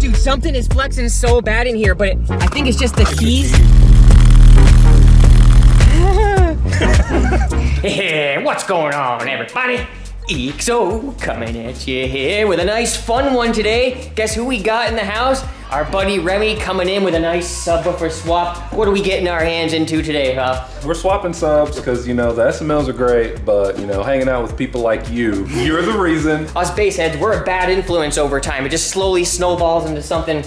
Dude, something is flexing so bad in here, but I think it's just the keys. Hey, what's going on, everybody? EXO coming at you here with a nice fun one today. Guess who we got in the house? Our buddy Remy coming in with a nice subwoofer swap. What are we getting our hands into today, huh? We're swapping subs because, you know, the SMLs are great, but, you know, hanging out with people like you're the reason. Us bassheads, we're a bad influence over time. It just slowly snowballs into something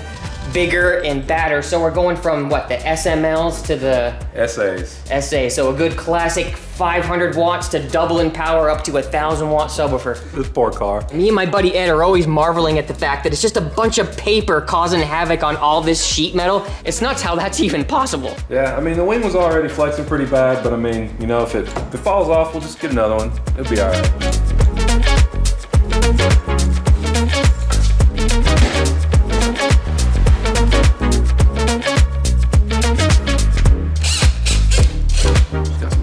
bigger and badder. So we're going from what, the SMLs to the SA. So a good classic 500 watts to double in power up to 1,000 watt subwoofer. This poor car. Me and my buddy Ed are always marveling at the fact that it's just a bunch of paper causing havoc on all this sheet metal. It's nuts how that's even possible. Yeah, I mean, the wing was already flexing pretty bad, but I mean, you know, if it falls off, we'll just get another one. It'll be all right.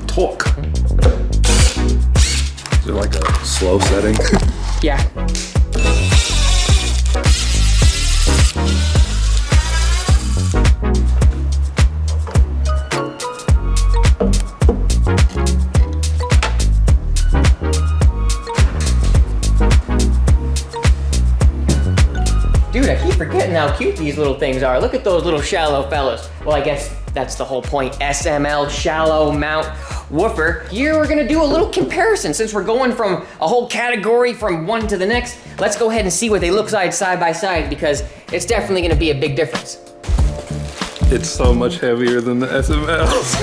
Torque. Is it like a slow setting? Yeah. Dude, I keep forgetting how cute these little things are. Look at those little shallow fellas. Well, I guess that's the whole point. SML, shallow mount woofer. Here we're gonna do a little comparison. Since we're going from a whole category from one to the next, let's go ahead and see what they look like side by side, because it's definitely gonna be a big difference. It's so much heavier than the SMLs.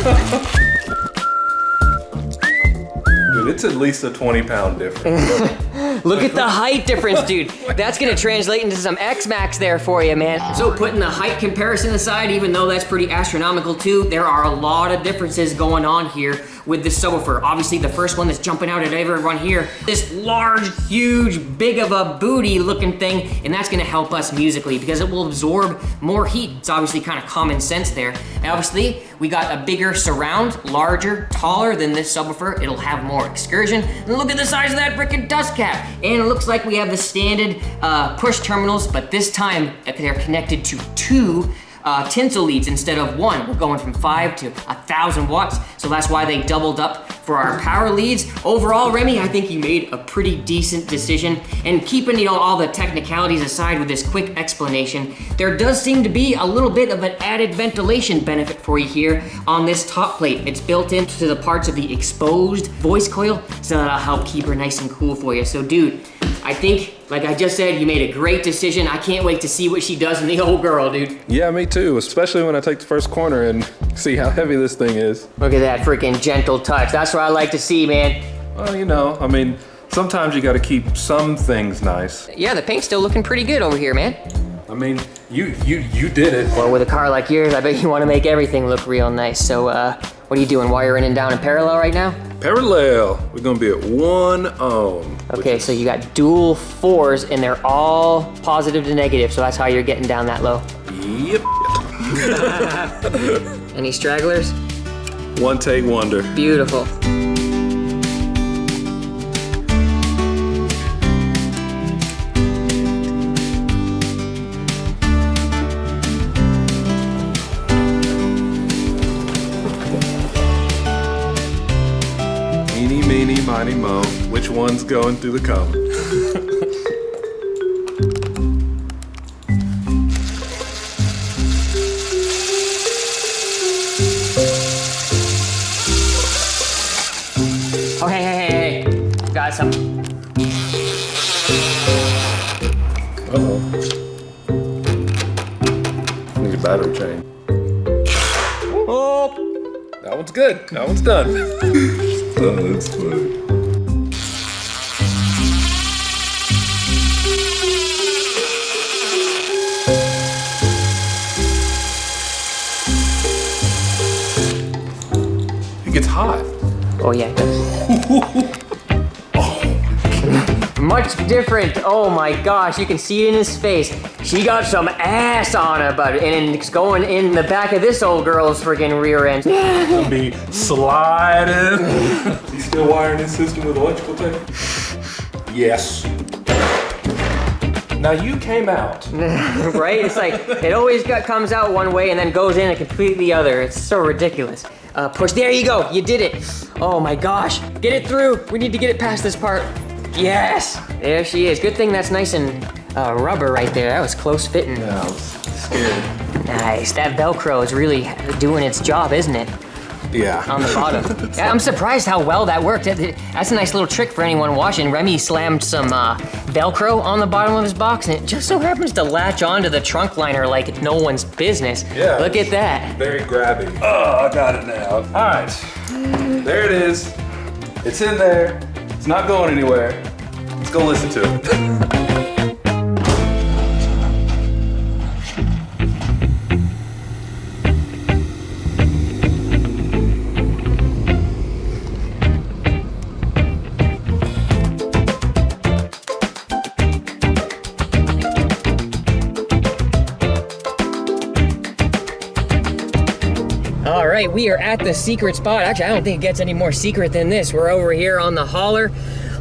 Dude, it's at least a 20-pound difference. Look at the height difference, dude. That's gonna translate into some X-Max there for you, man. So putting the height comparison aside, even though that's pretty astronomical too, there are a lot of differences going on here with this subwoofer. Obviously, the first one that's jumping out at everyone here, this large, huge, big of a booty looking thing, and that's gonna help us musically because it will absorb more heat. It's obviously kind of common sense there. And obviously, we got a bigger surround, larger, taller than this subwoofer. It'll have more excursion. And look at the size of that frickin' dust cap. And it looks like we have the standard push terminals, but this time they're connected to two tinsel leads instead of one. We're going from 5 to 1,000 watts, so that's why they doubled up for our power leads. Overall, Remy, I think you made a pretty decent decision. And keeping, you know, all the technicalities aside with this quick explanation, there does seem to be a little bit of an added ventilation benefit for you here on this top plate. It's built into the parts of the exposed voice coil, so that'll help keep her nice and cool for you. So dude, I think, like I just said, you made a great decision. I can't wait to see what she does in the old girl, dude. Yeah, me too, especially when I take the first corner and see how heavy this thing is. Look at that freaking gentle touch. That's what I like to see, man. Well, you know, I mean, sometimes you gotta keep some things nice. Yeah, the paint's still looking pretty good over here, man. I mean, you did it. Well, with a car like yours, I bet you want to make everything look real nice. So, what are you doing, wiring in down in parallel right now? Parallel, we're gonna be at 1 ohm. Okay, so you got dual 4s and they're all positive to negative, so that's how you're getting down that low. Yep. Any stragglers? One take wonder. Beautiful. Eeny, meeny, miny, mo. Which one's going through the cone? Oh, hey. Got some. Uh-oh. Need a battery change. Oh! That one's good. That one's done. Oh, that's funny. It gets hot. Oh yeah, it does. Much different. Oh my gosh, you can see it in his face. She got some ass on her, but and it's going in the back of this old girl's friggin' rear end. Gonna be sliding. He's still wiring his system with electrical tape? Yes. Now you came out. Right? It's like, it always comes out one way and then goes in a completely other. It's so ridiculous. Push, there you go, you did it. Oh my gosh, get it through. We need to get it past this part. Yes, there she is. Good thing that's nice and rubber right there. That was close fitting. Yeah, I was scared. Nice, that Velcro is really doing its job, isn't it? Yeah. On the bottom. Yeah, I'm surprised how well that worked. That's a nice little trick for anyone watching. Remy slammed some Velcro on the bottom of his box and it just so happens to latch onto the trunk liner like it's no one's business. Yeah. Look at that. Very grabby. Oh, I got it now. All right, there it is. It's in there. It's not going anywhere. Let's go listen to it. All right, we are at the secret spot. Actually, I don't think it gets any more secret than this. We're over here on the hauler.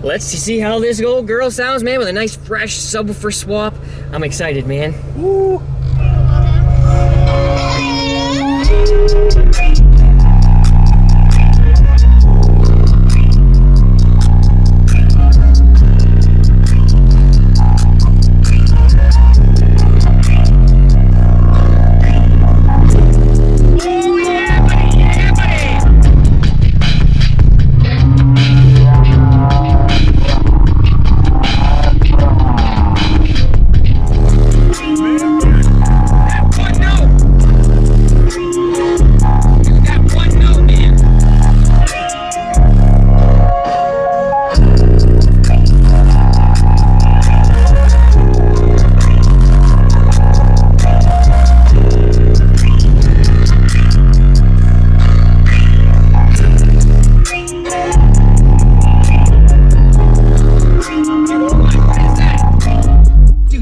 Let's see how this old girl sounds, man, with a nice fresh subwoofer swap. I'm excited, man. Woo!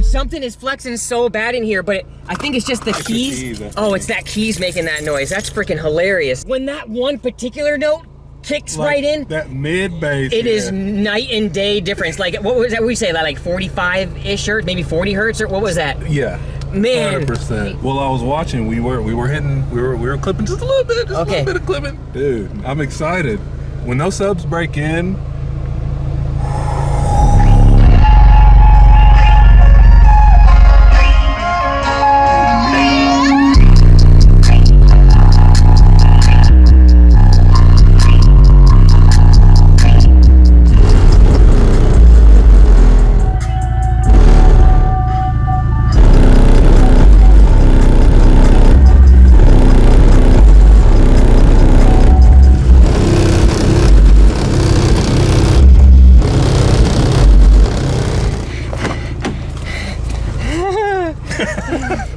Something is flexing so bad in here, but I think it's just the keys. Oh, it's that keys making that noise. That's freaking hilarious. When that one particular note kicks right in, that mid bass, it is night and day difference. Like, what was that we say, that like 45-ish hertz, maybe 40 hertz, or what was that? Yeah. Man. 100%. Well, I was watching, we were clipping just a little bit, a little bit of clipping. Dude, I'm excited. When those subs break in,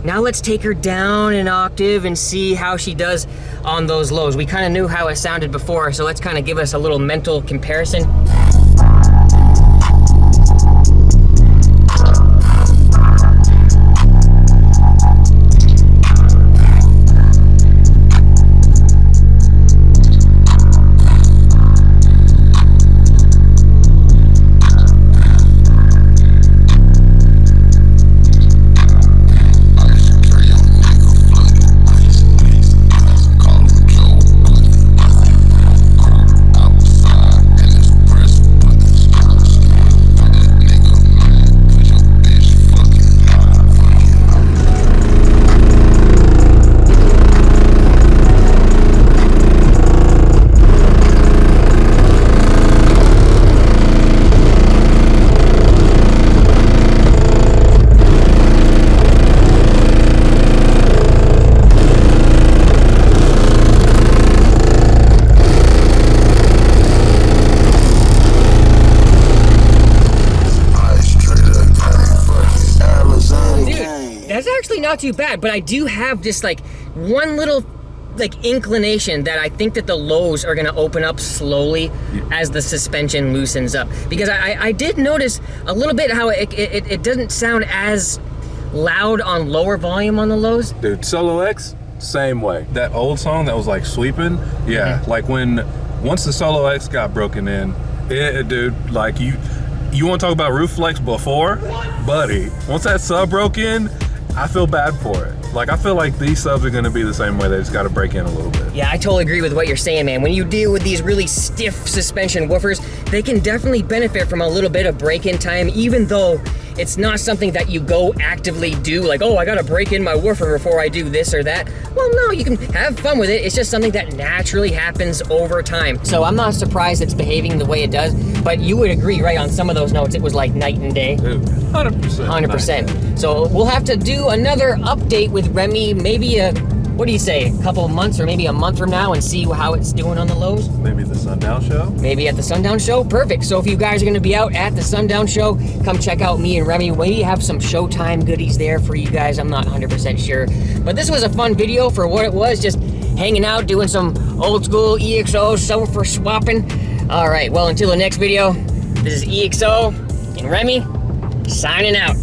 Now let's take her down an octave and see how she does on those lows. We kind of knew how it sounded before, so let's kind of give us a little mental comparison. Not too bad, but I do have just like one little like inclination that I think that the lows are gonna open up slowly as the suspension loosens up, because I did notice a little bit how it doesn't sound as loud on lower volume on the lows. Dude, Solo X, same way. That old song that was like sweeping, yeah, like once the Solo X got broken in, dude, like you want to talk about roof flex before? Buddy, once that sub broke in, I feel bad for it. Like, I feel like these subs are gonna be the same way. They just gotta break in a little bit. Yeah, I totally agree with what you're saying, man. When you deal with these really stiff suspension woofers, they can definitely benefit from a little bit of break-in time, even though it's not something that you go actively do, like, oh, I gotta break in my woofer before I do this or that. Well, no, you can have fun with it. It's just something that naturally happens over time. So I'm not surprised it's behaving the way it does, but you would agree, right, on some of those notes, it was like night and day. Dude, 100%. 100%. So we'll have to do another update with Remy, maybe what do you say, a couple of months or maybe a month from now, and see how it's doing on the lows? Maybe the Sundown show? Maybe at the Sundown show? Perfect. So if you guys are gonna be out at the Sundown show, come check out me and Remy. We have some Showtime goodies there for you guys. I'm not 100% sure. But this was a fun video for what it was, just hanging out, doing some old school EXO subwoofer swapping. All right, well, until the next video, this is EXO and Remy signing out.